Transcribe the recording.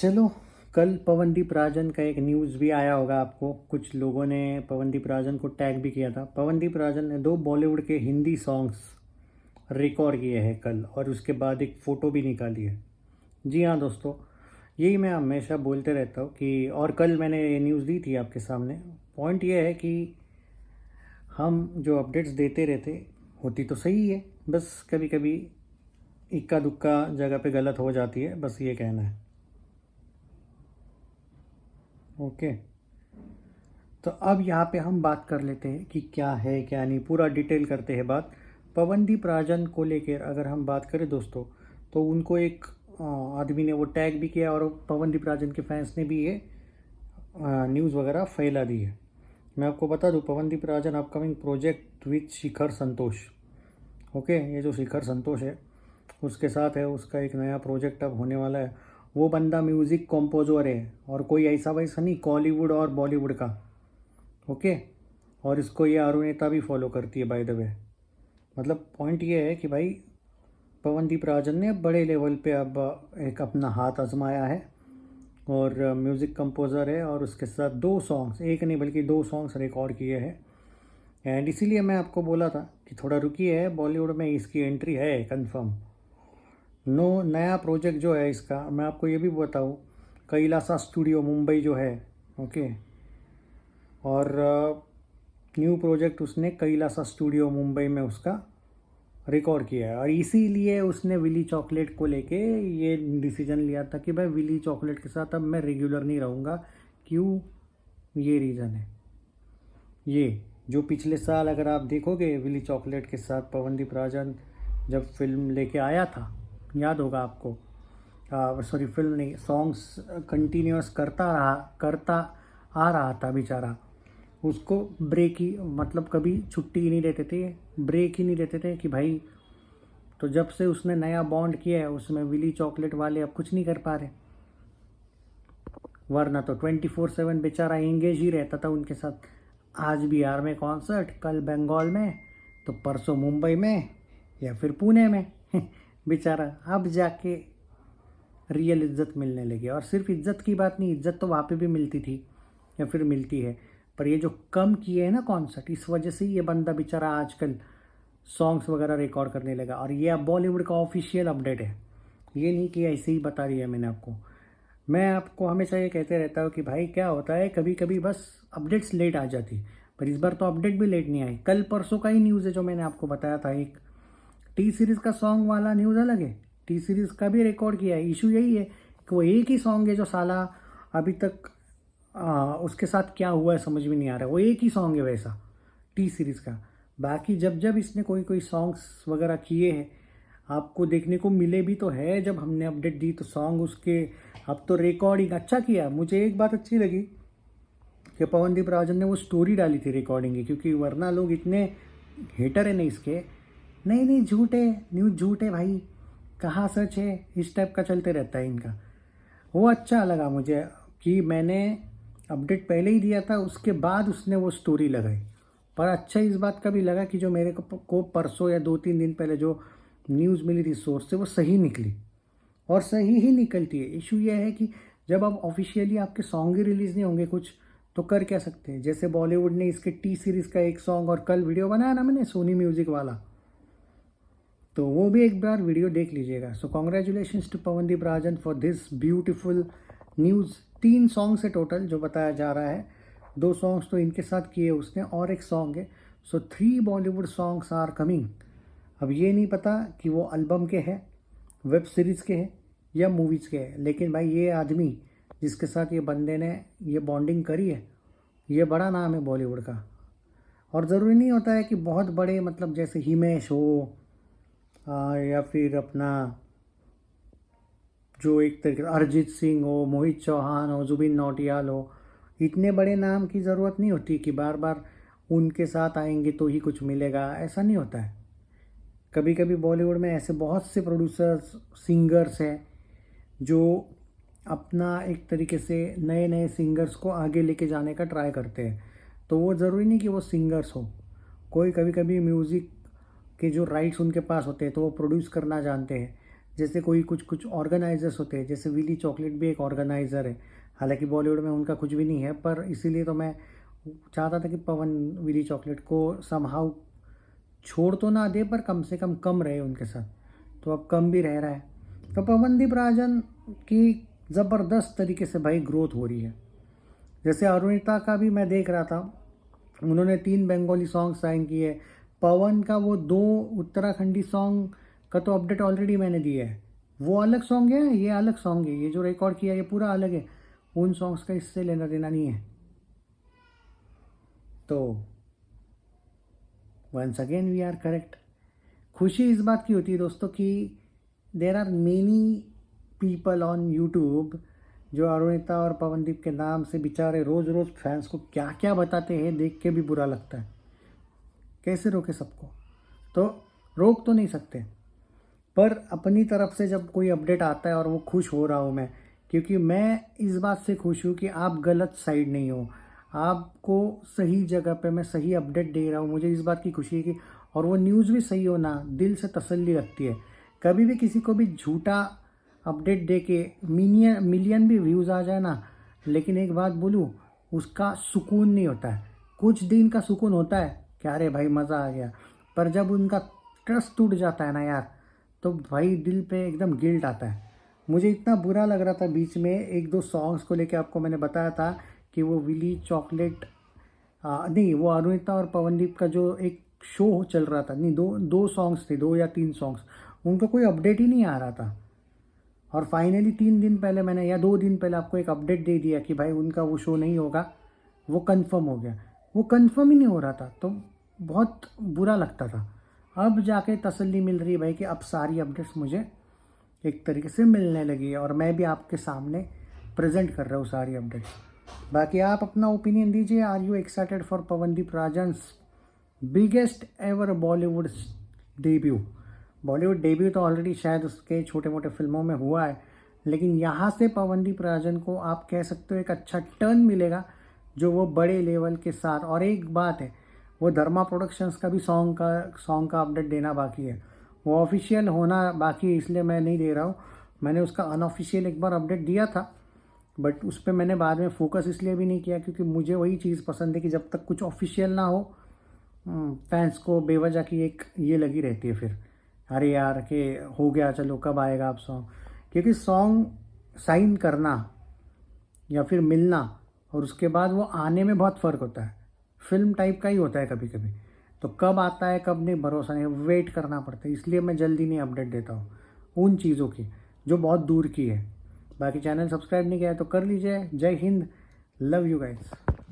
चलो, कल पवनदीप राजन का एक न्यूज़ भी आया होगा आपको। कुछ लोगों ने पवनदीप राजन को टैग भी किया था। पवनदीप राजन ने 2 बॉलीवुड के हिंदी सॉन्ग्स रिकॉर्ड किए हैं कल, और उसके बाद एक फ़ोटो भी निकाली है। जी हाँ दोस्तों, यही मैं हमेशा बोलते रहता हूँ कि, और कल मैंने ये न्यूज़ दी थी आपके सामने। पॉइंट ये है कि हम जो अपडेट्स देते रहते होती तो सही है, बस कभी कभी इक्का दुक्का जगह पे गलत हो जाती है, बस ये कहना है। ओके, तो अब यहाँ पे हम बात कर लेते हैं कि क्या है क्या नहीं, पूरा डिटेल करते हैं बात। पवनदीप राजन को लेकर अगर हम बात करें दोस्तों, तो उनको एक आदमी ने वो टैग भी किया, और पवनदीप राजन के फैंस ने भी ये न्यूज़ वगैरह फैला दी है। मैं आपको बता दूं, Pawandeep Rajan upcoming project with Shikhar Santosh. Okay, ये जो शिखर संतोष है उसके साथ है, उसका एक नया प्रोजेक्ट अब होने वाला है। वो बंदा म्यूज़िक कंपोजर है, और कोई ऐसा वैसा नहीं, कॉलीवुड और बॉलीवुड का। ओके, और इसको ये अरुणिता भी फॉलो करती है बाय द वे। मतलब पॉइंट ये है कि भाई पवनदीप राजन ने बड़े लेवल पे अब एक अपना हाथ आजमाया है, और म्यूज़िक कंपोज़र है, और उसके साथ 2 सॉन्ग्स, एक नहीं बल्कि 2 सॉन्ग्स रिकॉर्ड किए हैं। एंड इसीलिए मैं आपको बोला था कि थोड़ा रुकिए, बॉलीवुड में इसकी एंट्री है कंफर्म। नया प्रोजेक्ट जो है इसका, मैं आपको ये भी बताऊँ, कैलासा स्टूडियो मुंबई जो है, ओके, और न्यू प्रोजेक्ट उसने कैलासा स्टूडियो मुंबई में उसका रिकॉर्ड किया है। और इसीलिए उसने विली चॉकलेट को लेके ये डिसीजन लिया था कि भाई विली चॉकलेट के साथ अब मैं रेगुलर नहीं रहूँगा। क्यों? ये रीज़न है। ये जो पिछले साल अगर आप देखोगे, विली चॉकलेट के साथ पवनदीप राजन जब फिल्म लेके आया था, याद होगा आपको, सॉरी फिल्म नहीं, सॉन्ग्स कंटिन्यूअस करता आ रहा था बेचारा। उसको ब्रेक ही, मतलब कभी छुट्टी ही नहीं देते थे, ब्रेक ही नहीं देते थे कि भाई। तो जब से उसने नया बॉन्ड किया है, उसमें विली चॉकलेट वाले अब कुछ नहीं कर पा रहे, वरना तो 24/7 बेचारा एंगेज ही रहता था उनके साथ। आज बिहार में कॉन्सर्ट, कल बंगाल में, तो परसों मुंबई में, या फिर पुणे में बेचारा अब जाके रियल इज्जत मिलने लगी। और सिर्फ इज्जत की बात नहीं, इज्जत तो वहाँ पे भी मिलती थी या फिर मिलती है, पर ये जो कम किए हैं ना कॉन्सर्ट, इस वजह से ये बंदा बेचारा आजकल सॉन्ग्स वगैरह रिकॉर्ड करने लगा। और ये अब बॉलीवुड का ऑफिशियल अपडेट है, ये नहीं कि ऐसे ही बता रही है मैंने आपको। मैं आपको हमेशा ये कहते रहता हूँ कि भाई क्या होता है, कभी कभी बस अपडेट्स लेट आ जाती, पर इस बार तो अपडेट भी लेट नहीं आई। कल परसों का ही न्यूज़ है जो मैंने आपको बताया था। एक टी सीरीज़ का सॉन्ग वाला न्यूज़ अलग है, टी सीरीज़ का भी रिकॉर्ड किया है। इशू यही है कि वो एक ही सॉन्ग है जो साला अभी तक उसके साथ क्या हुआ है समझ में नहीं आ रहा है। वो एक ही सॉन्ग है वैसा टी सीरीज़ का। बाकी जब जब इसने कोई कोई सॉन्ग्स वगैरह किए हैं, आपको देखने को मिले भी तो है। जब हमने अपडेट दी तो सॉन्ग उसके, अब तो रिकॉर्डिंग अच्छा किया। मुझे एक बात अच्छी लगी कि पवनदीप राजन ने वो स्टोरी डाली थी रिकॉर्डिंग की, क्योंकि वरना लोग इतने हेटर है ना इसके, नहीं नहीं झूठे न्यूज़, झूठे भाई, कहाँ सच है, इस टाइप का चलते रहता है इनका। वो अच्छा लगा मुझे कि मैंने अपडेट पहले ही दिया था, उसके बाद उसने वो स्टोरी लगाई। पर अच्छा इस बात का भी लगा कि जो मेरे को परसों या 2-3 दिन पहले जो न्यूज़ मिली थी सोर्स से, वो सही निकली, और सही ही निकलती है। इशू ये है कि जब अब ऑफिशियली आपके सॉन्ग ही रिलीज़ नहीं होंगे कुछ, तो कर क्या सकते हैं। जैसे बॉलीवुड ने इसके टी सीरीज़ का एक सॉन्ग, और कल वीडियो बनाया ना मैंने सोनी म्यूज़िक वाला, तो वो भी एक बार वीडियो देख लीजिएगा। So congratulations to Pawandeep Rajan for this beautiful news. 3 songs है टोटल जो बताया जा रहा है, 2 सॉन्ग्स तो इनके साथ किए उसने, और एक सॉन्ग है। सो 3 बॉलीवुड सॉन्ग्स आर कमिंग। अब ये नहीं पता कि वो एल्बम के हैं, वेब सीरीज़ के हैं, या मूवीज़ के हैं, लेकिन भाई ये आदमी जिसके साथ ये बंदे ने ये बॉन्डिंग करी है, ये बड़ा नाम है बॉलीवुड का। और ज़रूरी नहीं होता है कि बहुत बड़े, मतलब जैसे हिमेश हो, या फिर अपना जो एक तरीके अरिजीत सिंह हो, मोहित चौहान हो, जुबिन नौटियाल हो, इतने बड़े नाम की ज़रूरत नहीं होती कि बार बार उनके साथ आएंगे तो ही कुछ मिलेगा, ऐसा नहीं होता है। कभी कभी बॉलीवुड में ऐसे बहुत से प्रोड्यूसर्स, सिंगर्स हैं जो अपना एक तरीके से नए नए सिंगर्स को आगे लेके जाने का ट्राई करते हैं। तो वो ज़रूरी नहीं कि वो सिंगर्स हो, कोई कभी कभी म्यूज़िक के जो राइट्स उनके पास होते हैं तो वो प्रोड्यूस करना जानते हैं। जैसे कोई कुछ कुछ ऑर्गेनाइजर्स होते हैं, जैसे विली चॉकलेट भी एक ऑर्गेनाइज़र है, हालांकि बॉलीवुड में उनका कुछ भी नहीं है, पर इसीलिए तो मैं चाहता था कि पवन विली चॉकलेट को समहाउ छोड़ तो ना दे, पर कम से कम रहे उनके साथ। तो अब कम भी रह रहा है। तो पवनदीप राजन की ज़बरदस्त तरीके से भाई ग्रोथ हो रही है। जैसे अरुणिता का भी मैं देख रहा था, उन्होंने 3 बंगाली सॉन्ग साइन किए। पवन का वो 2 उत्तराखंडी सॉन्ग का तो अपडेट ऑलरेडी मैंने दिया है। वो अलग सॉन्ग है, ये अलग सॉन्ग है, ये जो रिकॉर्ड किया ये पूरा अलग है। उन सॉन्ग्स का इससे लेना देना नहीं है। तो once again we are correct. खुशी इस बात की होती है दोस्तों कि there are many people on YouTube जो अरुणिता और पवनदीप के नाम से बेचारे रोज़ रोज़ फैंस को क्या क्या बताते हैं, देख के भी बुरा लगता है। कैसे रोके सबको? तो रोक तो नहीं सकते, पर अपनी तरफ से जब कोई अपडेट आता है और वो खुश हो रहा हूँ मैं, क्योंकि मैं इस बात से खुश हूँ कि आप गलत साइड नहीं हो, आपको सही जगह पे मैं सही अपडेट दे रहा हूँ। मुझे इस बात की खुशी है कि, और वो न्यूज़ भी सही हो ना, दिल से तसल्ली लगती है। कभी भी किसी को भी झूठा अपडेट दे के मिलियन भी व्यूज़ आ जाए ना, लेकिन एक बात बोलूँ, उसका सुकून नहीं होता है। कुछ दिन का सुकून होता है कि अरे भाई मज़ा आ गया, पर जब उनका ट्रस्ट टूट जाता है ना यार, तो भाई दिल पे एकदम गिल्ट आता है। मुझे इतना बुरा लग रहा था बीच में 1-2 सॉन्ग्स को लेके, आपको मैंने बताया था कि वो विली चॉकलेट नहीं, वो अरुणिता और पवनदीप का जो एक शो चल रहा था, नहीं, दो सॉन्ग्स थे, 2 या 3 सॉन्ग्स, उनको कोई अपडेट ही नहीं आ रहा था। और फाइनली 3 दिन पहले मैंने, या 2 दिन पहले आपको एक अपडेट दे दिया कि भाई उनका वो शो नहीं होगा, वो कंफर्म हो गया। वो कंफर्म ही नहीं हो रहा था, तो बहुत बुरा लगता था। अब जाके तसल्ली मिल रही है भाई कि अब सारी अपडेट्स मुझे एक तरीके से मिलने लगी है, और मैं भी आपके सामने प्रेजेंट कर रहा हूँ सारी अपडेट्स। बाकी आप अपना ओपिनियन दीजिए। Are you excited for Pawandeep Rajan's biggest ever Bollywood debut? Bollywood debut तो ऑलरेडी शायद उसके छोटे मोटे फिल्मों में हुआ है, लेकिन यहाँ से पवनदीप राजन को आप कह सकते हो एक अच्छा टर्न मिलेगा, जो वो बड़े लेवल के साथ। और एक बात है, वो धर्मा प्रोडक्शंस का भी सॉन्ग का अपडेट देना बाकी है। वो ऑफिशियल होना बाकी है, इसलिए मैं नहीं दे रहा हूँ। मैंने उसका अनऑफिशियल एक बार अपडेट दिया था, बट उस पर मैंने बाद में फोकस इसलिए भी नहीं किया क्योंकि मुझे वही चीज़ पसंद है कि जब तक कुछ ऑफिशियल ना हो, फैंस को बेवजह की एक ये लगी रहती है फिर, अरे यार कि हो गया, चलो कब आएगा आप सॉन्ग। क्योंकि सॉन्ग साइन करना या फिर मिलना और उसके बाद वो आने में बहुत फ़र्क होता है। फिल्म टाइप का ही होता है कभी कभी, तो कब आता है कब नहीं भरोसा नहीं, वेट करना पड़ता है। इसलिए मैं जल्दी नहीं अपडेट देता हूँ उन चीज़ों की जो बहुत दूर की है। बाकी चैनल सब्सक्राइब नहीं किया है तो कर लीजिए। जय हिंद, लव यू गाइस।